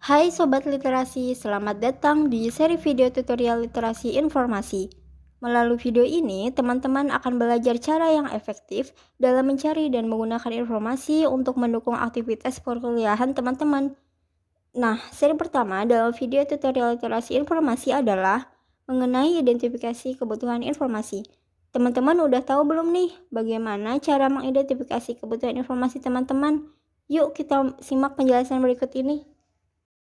Hai Sobat Literasi, selamat datang di seri video tutorial literasi informasi. Melalui video ini, teman-teman akan belajar cara yang efektif dalam mencari dan menggunakan informasi untuk mendukung aktivitas perkuliahan teman-teman. Nah, seri pertama dalam video tutorial literasi informasi adalah mengenai identifikasi kebutuhan informasi. Teman-teman udah tahu belum nih bagaimana cara mengidentifikasi kebutuhan informasi teman-teman? Yuk kita simak penjelasan berikut ini.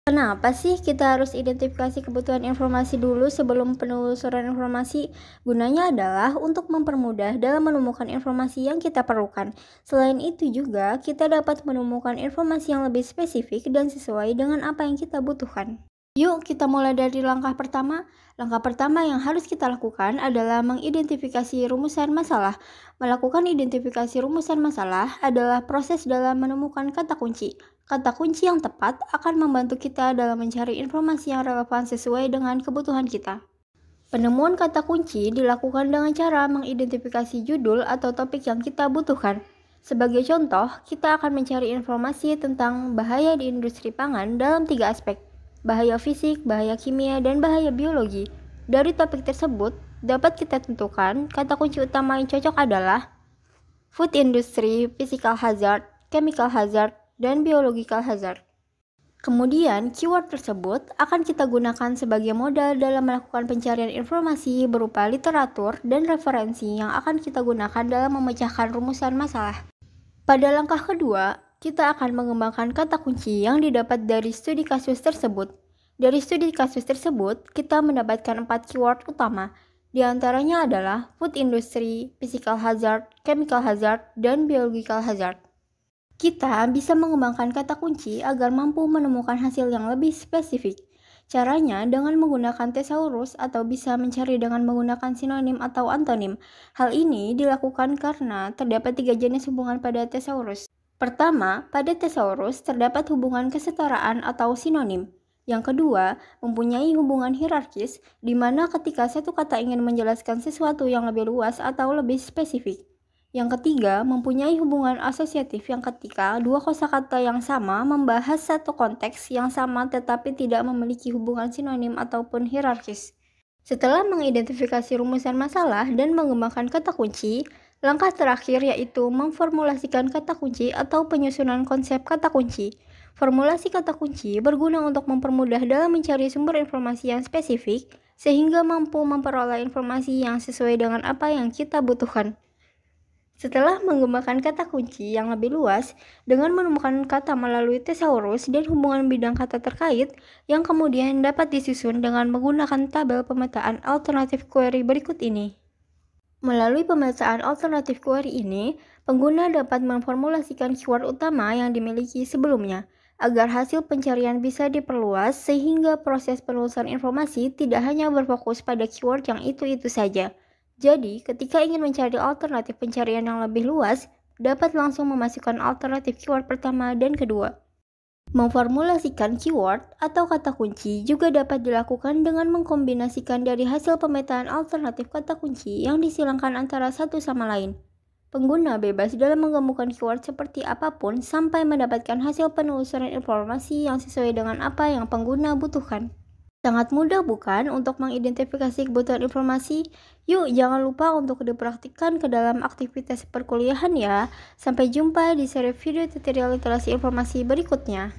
Kenapa sih kita harus identifikasi kebutuhan informasi dulu sebelum penelusuran informasi? Gunanya adalah untuk mempermudah dalam menemukan informasi yang kita perlukan. Selain itu juga, kita dapat menemukan informasi yang lebih spesifik dan sesuai dengan apa yang kita butuhkan. Yuk kita mulai dari langkah pertama. Langkah pertama yang harus kita lakukan adalah mengidentifikasi rumusan masalah. Melakukan identifikasi rumusan masalah adalah proses dalam menemukan kata kunci. Kata kunci yang tepat akan membantu kita dalam mencari informasi yang relevan sesuai dengan kebutuhan kita. Penemuan kata kunci dilakukan dengan cara mengidentifikasi judul atau topik yang kita butuhkan. Sebagai contoh, kita akan mencari informasi tentang bahaya di industri pangan dalam 3 aspek: bahaya fisik, bahaya kimia, dan bahaya biologi. Dari topik tersebut, dapat kita tentukan kata kunci utama yang cocok adalah food industry, physical hazard, chemical hazard, dan biological hazard. Kemudian, keyword tersebut akan kita gunakan sebagai modal dalam melakukan pencarian informasi berupa literatur dan referensi yang akan kita gunakan dalam memecahkan rumusan masalah. Pada langkah kedua, kita akan mengembangkan kata kunci yang didapat dari studi kasus tersebut. Dari studi kasus tersebut, kita mendapatkan 4 keyword utama. Di antaranya adalah food industry, physical hazard, chemical hazard, dan biological hazard. Kita bisa mengembangkan kata kunci agar mampu menemukan hasil yang lebih spesifik. Caranya dengan menggunakan thesaurus atau bisa mencari dengan menggunakan sinonim atau antonim. Hal ini dilakukan karena terdapat 3 jenis hubungan pada thesaurus. Pertama, pada thesaurus terdapat hubungan kesetaraan atau sinonim. Yang kedua, mempunyai hubungan hierarkis, di mana ketika satu kata ingin menjelaskan sesuatu yang lebih luas atau lebih spesifik. Yang ketiga, mempunyai hubungan asosiatif yang ketika dua kosakata yang sama membahas satu konteks yang sama tetapi tidak memiliki hubungan sinonim ataupun hierarkis. Setelah mengidentifikasi rumusan masalah dan mengembangkan kata kunci, langkah terakhir yaitu memformulasikan kata kunci atau penyusunan konsep kata kunci. Formulasi kata kunci berguna untuk mempermudah dalam mencari sumber informasi yang spesifik sehingga mampu memperoleh informasi yang sesuai dengan apa yang kita butuhkan. Setelah mengembangkan kata kunci yang lebih luas dengan menemukan kata melalui thesaurus dan hubungan bidang kata terkait yang kemudian dapat disusun dengan menggunakan tabel pemetaan alternatif query berikut ini. Melalui pemetaan alternatif query ini, pengguna dapat memformulasikan keyword utama yang dimiliki sebelumnya agar hasil pencarian bisa diperluas sehingga proses penelusuran informasi tidak hanya berfokus pada keyword yang itu-itu saja. Jadi, ketika ingin mencari alternatif pencarian yang lebih luas, dapat langsung memasukkan alternatif keyword pertama dan kedua. Memformulasikan keyword atau kata kunci juga dapat dilakukan dengan mengkombinasikan dari hasil pemetaan alternatif kata kunci yang disilangkan antara satu sama lain. Pengguna bebas dalam menggabungkan keyword seperti apapun sampai mendapatkan hasil penelusuran informasi yang sesuai dengan apa yang pengguna butuhkan. Sangat mudah bukan untuk mengidentifikasi kebutuhan informasi? Yuk jangan lupa untuk dipraktikkan ke dalam aktivitas perkuliahan ya. Sampai jumpa di seri video tutorial literasi informasi berikutnya.